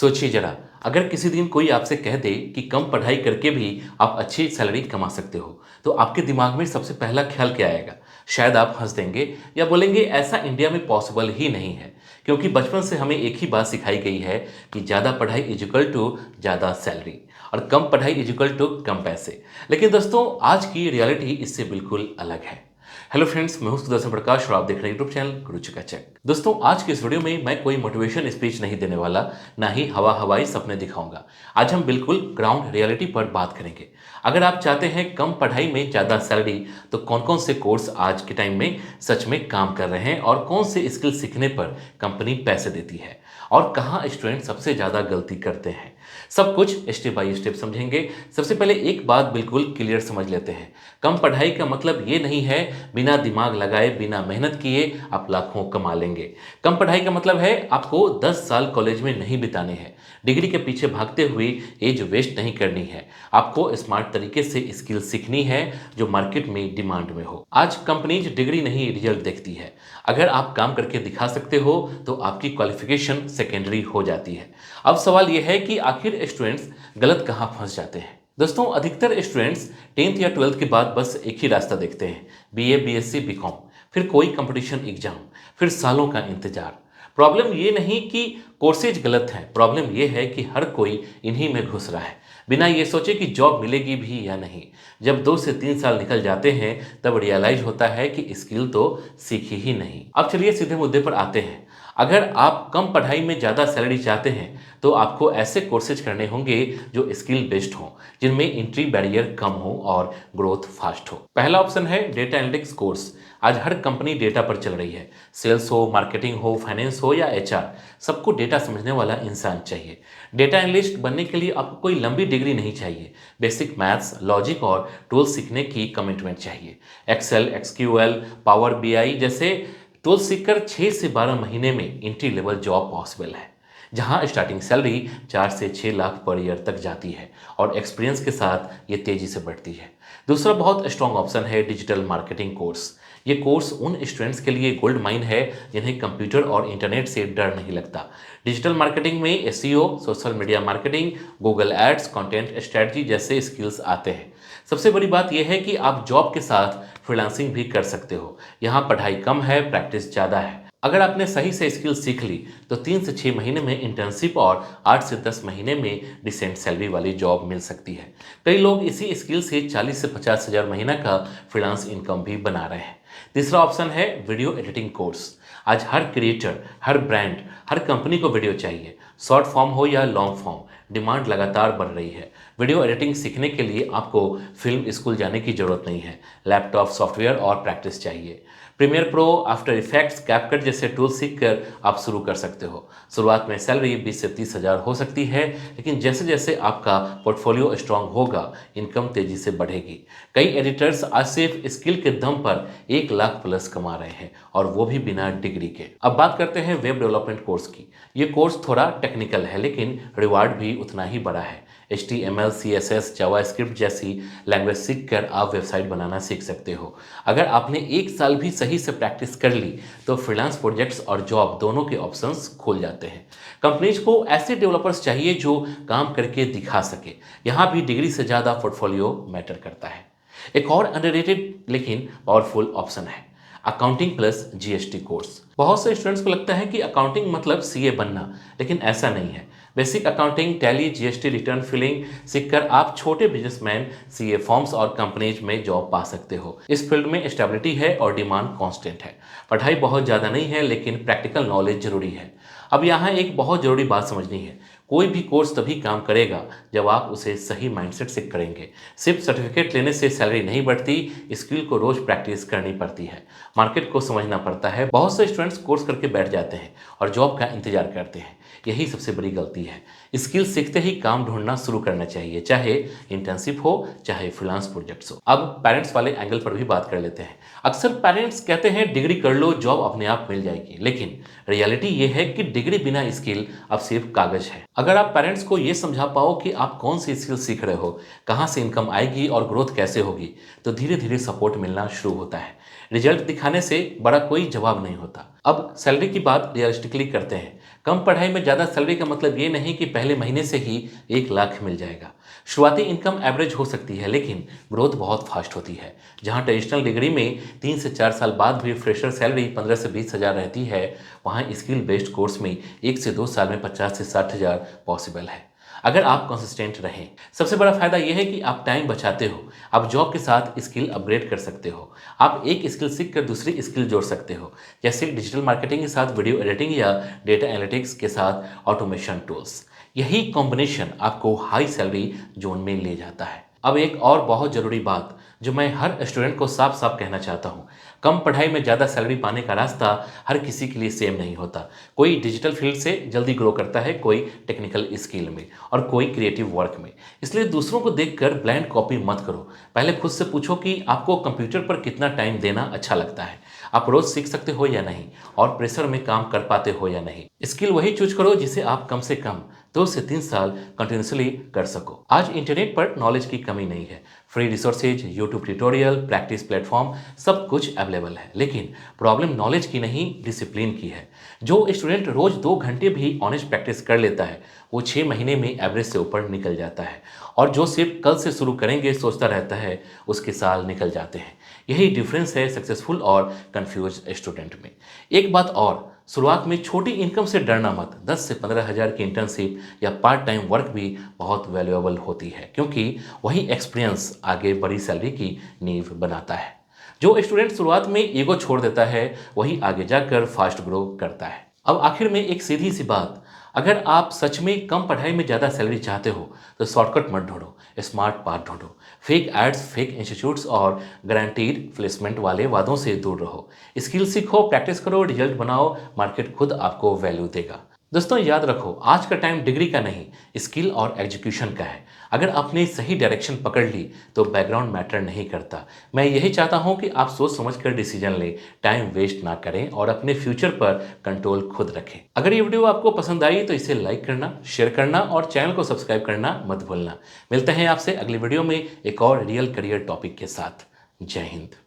सोचिए जरा, अगर किसी दिन कोई आपसे कह दे कि कम पढ़ाई करके भी आप अच्छी सैलरी कमा सकते हो, तो आपके दिमाग में सबसे पहला ख्याल क्या आएगा? शायद आप हंस देंगे या बोलेंगे ऐसा इंडिया में पॉसिबल ही नहीं है, क्योंकि बचपन से हमें एक ही बात सिखाई गई है कि ज़्यादा पढ़ाई इज इक्वल टू ज़्यादा सैलरी और कम पढ़ाई इज इक्वल टू कम पैसे। लेकिन दोस्तों, आज की रियलिटी इससे बिल्कुल अलग है। हेलो फ्रेंड्स, मैं हूं सुदर्शन प्रकाश और आप देख रहे हैं यूट्यूब चैनल गुरु जी का चेक। दोस्तों, आज की इस वीडियो में मैं कोई मोटिवेशन स्पीच नहीं देने वाला, ना ही हवाई सपने दिखाऊंगा। आज हम बिल्कुल ग्राउंड रियलिटी पर बात करेंगे। अगर आप चाहते हैं कम पढ़ाई में ज़्यादा सैलरी, तो कौन कौन से कोर्स आज के टाइम में सच में काम कर रहे हैं और कौन से स्किल सीखने पर कंपनी पैसे देती है और कहाँ स्टूडेंट सबसे ज़्यादा गलती करते हैं, सब कुछ स्टेप बाय स्टेप समझेंगे। सबसे पहले एक बात बिल्कुल क्लियर समझ लेते हैं। कम पढ़ाई का मतलब ये नहीं है बिना दिमाग लगाए, बिना मेहनत किए आप लाखों कमा लेंगे। कम पढ़ाई का मतलब है आपको 10 साल कॉलेज में नहीं बिताने हैं, डिग्री के पीछे भागते हुए एज वेस्ट नहीं करनी है। आपको स्मार्ट तरीके से स्किल सीखनी है जो मार्केट में डिमांड में हो। आज कंपनीज डिग्री नहीं, रिजल्ट देखती है। अगर आप काम करके दिखा सकते हो तो आपकी क्वालिफिकेशन सेकेंडरी हो जाती है। अब सवाल यह है कि आखिर स्टूडेंट्स गलत कहाँ फंस जाते हैं। दोस्तों, अधिकतर स्टूडेंट्स 10th या 12th के बाद बस एक ही रास्ता देखते हैं, बीए, बीएससी, बीकॉम, फिर कोई कंपटीशन एग्जाम, फिर सालों का इंतजार। प्रॉब्लम ये नहीं कि कोर्सेज गलत हैं, प्रॉब्लम ये है कि हर कोई इन्हीं में घुस रहा है बिना ये सोचे कि जॉब मिलेगी भी या नहीं। जब 2 से 3 साल निकल जाते हैं तब रियलाइज होता है कि स्किल तो सीखी ही नहीं। अब चलिए सीधे मुद्दे पर आते हैं। अगर आप कम पढ़ाई में ज़्यादा सैलरी चाहते हैं तो आपको ऐसे कोर्सेज करने होंगे जो स्किल बेस्ड हों, जिनमें एंट्री बैरियर कम हो और ग्रोथ फास्ट हो। पहला ऑप्शन है डेटा एनालिटिक्स कोर्स। आज हर कंपनी डेटा पर चल रही है। सेल्स हो, मार्केटिंग हो, फाइनेंस हो या एचआर, सबको डेटा समझने वाला इंसान चाहिए। डेटा एनालिस्ट बनने के लिए आपको कोई लंबी डिग्री नहीं चाहिए। बेसिक मैथ्स, लॉजिक और टूल सीखने की कमिटमेंट चाहिए। एक्सेल, एक्सक्यूएल, पावर बीआई जैसे टूल सीखकर 6 से 12 महीने में एंट्री लेवल जॉब पॉसिबल है, जहां स्टार्टिंग सैलरी 4 से 6 लाख पर ईयर तक जाती है और एक्सपीरियंस के साथ ये तेजी से बढ़ती है। दूसरा बहुत स्ट्रॉन्ग ऑप्शन है डिजिटल मार्केटिंग कोर्स। ये कोर्स उन स्टूडेंट्स के लिए गोल्ड माइन है जिन्हें कंप्यूटर और इंटरनेट से डर नहीं लगता। डिजिटल मार्केटिंग में SEO, social media marketing, Google ads, content strategy जैसे स्किल्स आते हैं। सबसे बड़ी बात यह है कि आप जॉब के साथ फ्रीलांसिंग भी कर सकते हो। यहाँ पढ़ाई कम है, प्रैक्टिस ज़्यादा है। अगर आपने सही से स्किल सीख ली तो 3 से 6 महीने में इंटर्नशिप और 8 से 10 महीने में डिसेंट सैलरी वाली जॉब मिल सकती है। कई लोग इसी स्किल से 40 से 50 हज़ार महीना का फ्रीलांस इनकम भी बना रहे हैं। तीसरा ऑप्शन है वीडियो एडिटिंग कोर्स। आज हर क्रिएटर, हर ब्रांड, हर कंपनी को वीडियो चाहिए। शॉर्ट फॉर्म हो या लॉन्ग फॉर्म, डिमांड लगातार बढ़ रही है। वीडियो एडिटिंग सीखने के लिए आपको फिल्म स्कूल जाने की जरूरत नहीं है। लैपटॉप, सॉफ्टवेयर और प्रैक्टिस चाहिए। Premiere Pro, After Effects, CapCut जैसे टूल सीखकर आप शुरू कर सकते हो। शुरुआत में सैलरी 20 से 30 हज़ार हो सकती है, लेकिन जैसे जैसे आपका पोर्टफोलियो स्ट्रांग होगा, इनकम तेजी से बढ़ेगी। कई एडिटर्स आज सिर्फ स्किल के दम पर 1 लाख प्लस कमा रहे हैं, और वो भी बिना डिग्री के। अब बात करते हैं वेब डेवलपमेंट कोर्स की। ये कोर्स थोड़ा टेक्निकल है, लेकिन रिवार्ड भी उतना ही बड़ा है। HTML, CSS, जावास्क्रिप्ट जैसी लैंग्वेज सीखकर आप वेबसाइट बनाना सीख सकते हो। अगर आपने 1 साल भी सही से प्रैक्टिस कर ली तो फ्रीलांस प्रोजेक्ट्स और जॉब दोनों के ऑप्शंस खुल जाते हैं। कंपनीज को ऐसे डेवलपर्स चाहिए जो काम करके दिखा सके। यहाँ भी डिग्री से ज़्यादा पोर्टफोलियो मैटर करता है। एक और अंडररेटेड लेकिन पावरफुल ऑप्शन है अकाउंटिंग प्लस जीएसटी कोर्स। बहुत से स्टूडेंट्स को लगता है कि अकाउंटिंग मतलब सीए बनना, लेकिन ऐसा नहीं है। Basic accounting, Tally, GST, return filing सीखकर आप छोटे बिजनेसमैन, सीए फॉर्म्स और कंपनीज में जॉब पा सकते हो। इस फील्ड में स्टेबिलिटी है और डिमांड कांस्टेंट है। पढ़ाई बहुत ज़्यादा नहीं है, लेकिन प्रैक्टिकल नॉलेज जरूरी है। अब यहाँ एक बहुत ज़रूरी बात समझनी है। कोई भी कोर्स तभी काम करेगा जब आप उसे सही माइंडसेट से करेंगे। सिर्फ सर्टिफिकेट लेने से सैलरी नहीं बढ़ती, स्किल को रोज प्रैक्टिस करनी पड़ती है, मार्केट को समझना पड़ता है। बहुत से स्टूडेंट्स कोर्स करके बैठ जाते हैं और जॉब का इंतजार करते हैं। यही सबसे बड़ी गलती है। स्किल सीखते ही काम ढूंढना शुरू करना चाहिए, चाहे इंटर्नशिप हो, चाहे फ्रीलांस प्रोजेक्ट्स हो। अब पेरेंट्स वाले एंगल पर भी बात कर लेते हैं। अक्सर पेरेंट्स कहते हैं डिग्री कर लो, जॉब अपने आप मिल जाएगी, लेकिन रियलिटी ये है कि डिग्री बिना स्किल अब सिर्फ कागज है। अगर आप पेरेंट्स को ये समझा पाओ कि आप कौन सी स्किल सीख रहे हो, कहाँ से इनकम आएगी और ग्रोथ कैसे होगी, तो धीरे धीरे सपोर्ट मिलना शुरू होता है। रिजल्ट दिखाने से बड़ा कोई जवाब नहीं होता। अब सैलरी की बात रियलिस्टिकली करते हैं। कम पढ़ाई में ज़्यादा सैलरी का मतलब ये नहीं कि पहले महीने से ही 1 लाख मिल जाएगा। शुरुआती इनकम एवरेज हो सकती है, लेकिन ग्रोथ बहुत फास्ट होती है। जहां ट्रेडिशनल डिग्री में 3 से 4 साल बाद भी फ्रेशर सैलरी 15 से 20 हज़ार रहती है, वहां स्किल बेस्ड कोर्स में 1 से 2 साल में 50 से 60 हज़ार पॉसिबल है, अगर आप कंसिस्टेंट रहें। सबसे बड़ा फायदा यह है कि आप टाइम बचाते हो। आप जॉब के साथ स्किल अपग्रेड कर सकते हो। आप एक स्किल सीख कर दूसरी स्किल जोड़ सकते हो, जैसे डिजिटल मार्केटिंग के साथ वीडियो एडिटिंग या डेटा एनालिटिक्स के साथ ऑटोमेशन टूल्स। यही कॉम्बिनेशन आपको हाई सैलरी जोन में ले जाता है। अब एक और बहुत ज़रूरी बात जो मैं हर स्टूडेंट को साफ साफ कहना चाहता हूँ, कम पढ़ाई में ज़्यादा सैलरी पाने का रास्ता हर किसी के लिए सेम नहीं होता। कोई डिजिटल फील्ड से जल्दी ग्रो करता है, कोई टेक्निकल स्किल में, और कोई क्रिएटिव वर्क में। इसलिए दूसरों को देखकर ब्लाइंड कॉपी मत करो। पहले खुद से पूछो कि आपको कंप्यूटर पर कितना टाइम देना अच्छा लगता है, आप रोज सीख सकते हो या नहीं, और प्रेशर में काम कर पाते हो या नहीं। स्किल वही चूज करो जिसे आप कम से कम 2 से 3 साल कंटिन्यूसली कर सको। आज इंटरनेट पर नॉलेज की कमी नहीं है। Free resources, YouTube tutorial, practice platform, सब कुछ अवेलेबल है। लेकिन प्रॉब्लम नॉलेज की नहीं, डिसिप्लिन की है। जो स्टूडेंट रोज 2 घंटे भी ऑनेस्ट प्रैक्टिस कर लेता है, वो 6 महीने में एवरेज से ऊपर निकल जाता है। और जो सिर्फ कल से शुरू करेंगे सोचता रहता है, उसके साल निकल जाते हैं। यही डिफरेंस है सक्सेसफुल और कंफ्यूज स्टूडेंट में। एक बात और, शुरुआत में छोटी इनकम से डरना मत। 10 से 15 हज़ार की इंटर्नशिप या पार्ट टाइम वर्क भी बहुत वैल्यूएबल होती है, क्योंकि वही एक्सपीरियंस आगे बड़ी सैलरी की नींव बनाता है। जो स्टूडेंट शुरुआत में ईगो छोड़ देता है, वही आगे जाकर फास्ट ग्रो करता है। अब आखिर में एक सीधी सी बात, अगर आप सच में कम पढ़ाई में ज़्यादा सैलरी चाहते हो, तो शॉर्टकट मत ढूंढो, स्मार्ट पाथ ढूंढो। फेक एड्स, फेक इंस्टीट्यूट्स और गारंटीड प्लेसमेंट वाले वादों से दूर रहो। स्किल सीखो, प्रैक्टिस करो, रिजल्ट बनाओ, मार्केट खुद आपको वैल्यू देगा। दोस्तों याद रखो, आज का टाइम डिग्री का नहीं, स्किल और एजुकेशन का है। अगर आपने सही डायरेक्शन पकड़ ली तो बैकग्राउंड मैटर नहीं करता। मैं यही चाहता हूं कि आप सोच समझ कर डिसीजन लें, टाइम वेस्ट ना करें और अपने फ्यूचर पर कंट्रोल खुद रखें। अगर ये वीडियो आपको पसंद आई तो इसे लाइक करना, शेयर करना और चैनल को सब्सक्राइब करना मत भूलना। मिलते हैं आपसे अगली वीडियो में एक और रियल करियर टॉपिक के साथ। जय हिंद।